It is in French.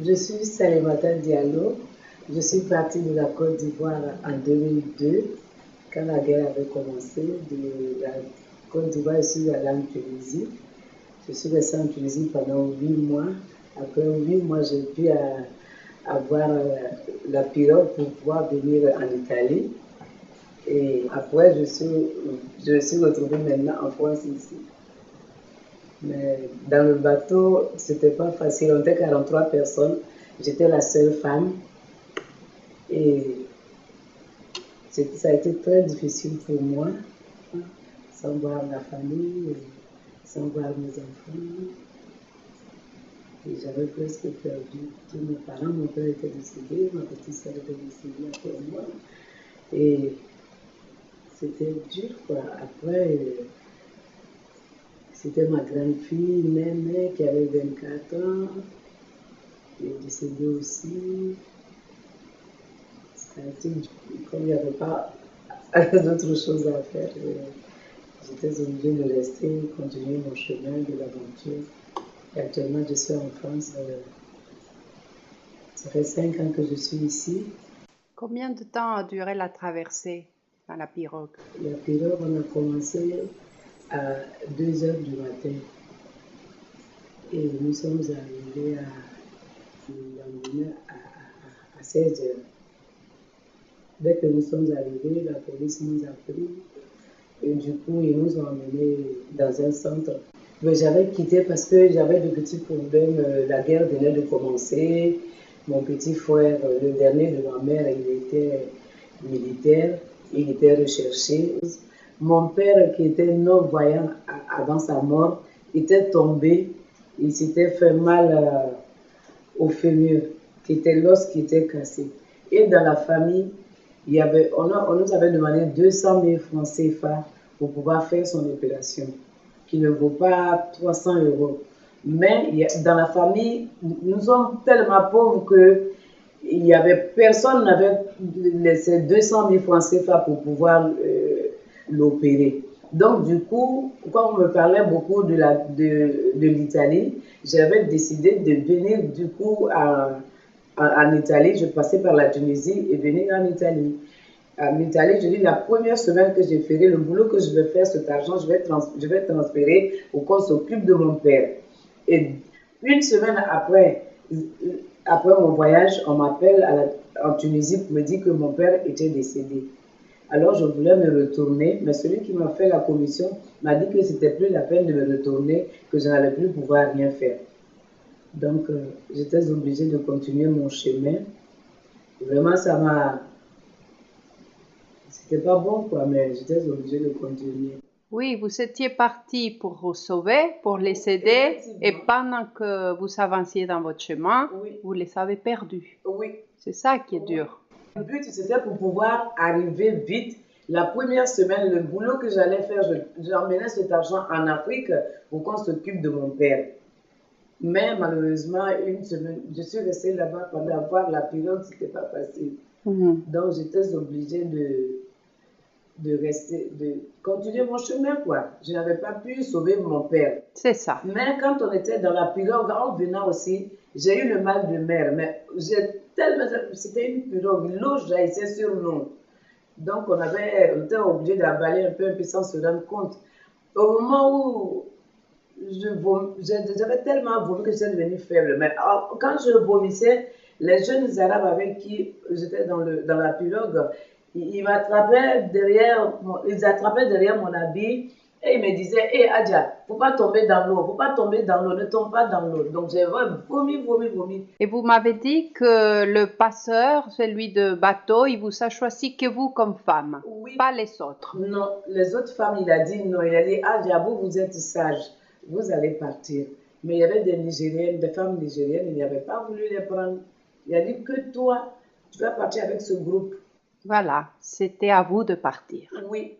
Je suis Salimata Diallo. Je suis partie de la Côte d'Ivoire en 2002, quand la guerre avait commencé. De la Côte d'Ivoire, je suis allée en Tunisie. Je suis restée en Tunisie pendant 8 mois. Après 8 mois, j'ai pu avoir la pirogue pour pouvoir venir en Italie. Et après, je me suis retrouvée maintenant en France ici. Mais dans le bateau, c'était pas facile. On était 43 personnes. J'étais la seule femme. Et ça a été très difficile pour moi, sans voir ma famille, sans voir mes enfants. Et j'avais presque perdu tous mes parents. Mon père était décédé, ma petite soeur était décédée après moi. Et c'était dur, quoi. Après, c'était ma grande fille, Néné, qui avait 24 ans. Elle est décédée aussi. Ça a été dur. Comme il n'y avait pas d'autres choses à faire, j'étais obligée de rester, continuer mon chemin de l'aventure. Et actuellement, je suis en France. Ça fait 5 ans que je suis ici. Combien de temps a duré la traversée dans la pirogue? La pirogue, on a commencé à 2 heures du matin. Et nous sommes arrivés le lendemain à 16 heures. Dès que nous sommes arrivés, la police nous a pris. Et du coup, ils nous ont emmenés dans un centre. Mais j'avais quitté parce que j'avais de petits problèmes. La guerre venait de commencer. Mon petit frère, le dernier de ma mère, il était militaire. Il était recherché. Mon père, qui était non-voyant avant sa mort, était tombé. Il s'était fait mal au fémur, qui était l'os qui était cassé. Et dans la famille, on nous avait demandé 200 000 francs CFA pour pouvoir faire son opération, qui ne vaut pas 300 euros. Mais dans la famille, nous sommes tellement pauvres que personne n'avait laissé 200 000 francs CFA pour pouvoir l'opérer. Donc, du coup, quand on me parlait beaucoup de l'Italie, j'avais décidé de venir du coup en Italie. Je passais par la Tunisie et venir en Italie. En Italie, je dis la première semaine que j'ai fait le boulot que je vais faire, cet argent, je vais transférer au qu'on s'occupe de mon père. Et une semaine après mon voyage, on m'appelle en Tunisie pour me dire que mon père était décédé. Alors je voulais me retourner, mais celui qui m'a fait la commission m'a dit que c'était plus la peine de me retourner, que je n'allais plus pouvoir rien faire. Donc j'étais obligée de continuer mon chemin. Vraiment, c'était pas bon, quoi, mais j'étais obligée de continuer. Oui, vous étiez parti pour vous sauver, pour les aider, et pendant que vous avanciez dans votre chemin, oui, vous les avez perdus. Oui. C'est ça qui est dur. Le but, c'était pour pouvoir arriver vite. La première semaine, le boulot que j'allais faire, j'emmenais cet argent en Afrique pour qu'on s'occupe de mon père. Mais malheureusement, une semaine, je suis restée là-bas pendant avoir la période, c'était pas facile. Donc, j'étais obligée de continuer mon chemin, quoi. Je n'avais pas pu sauver mon père. C'est ça. Mais quand on était dans la pirogue, en venant aussi, j'ai eu le mal de mer. Mais c'était une pirogue, l'eau jaillissait sur nous. Donc on était obligé d'avaler un peu sans se rendre compte. Au moment où j'avais tellement vomi que j'étais devenue faible. Mais quand je vomissais, les jeunes arabes avec qui j'étais dans la pirogue, ils attrapaient derrière mon habit et ils me disaient: Hé, Adja, faut pas tomber dans l'eau, ne tombe pas dans l'eau. Donc j'ai vomi. Et vous m'avez dit que le passeur, celui de bateau, il vous a choisi que vous comme femme, Oui. Pas les autres. Non, les autres femmes, il a dit non. Il a dit: Adja, vous êtes sage, vous allez partir. Mais il y avait des femmes nigériennes, il n'avait pas voulu les prendre. Il a dit que toi, tu vas partir avec ce groupe. Voilà, c'était à vous de partir. Oui.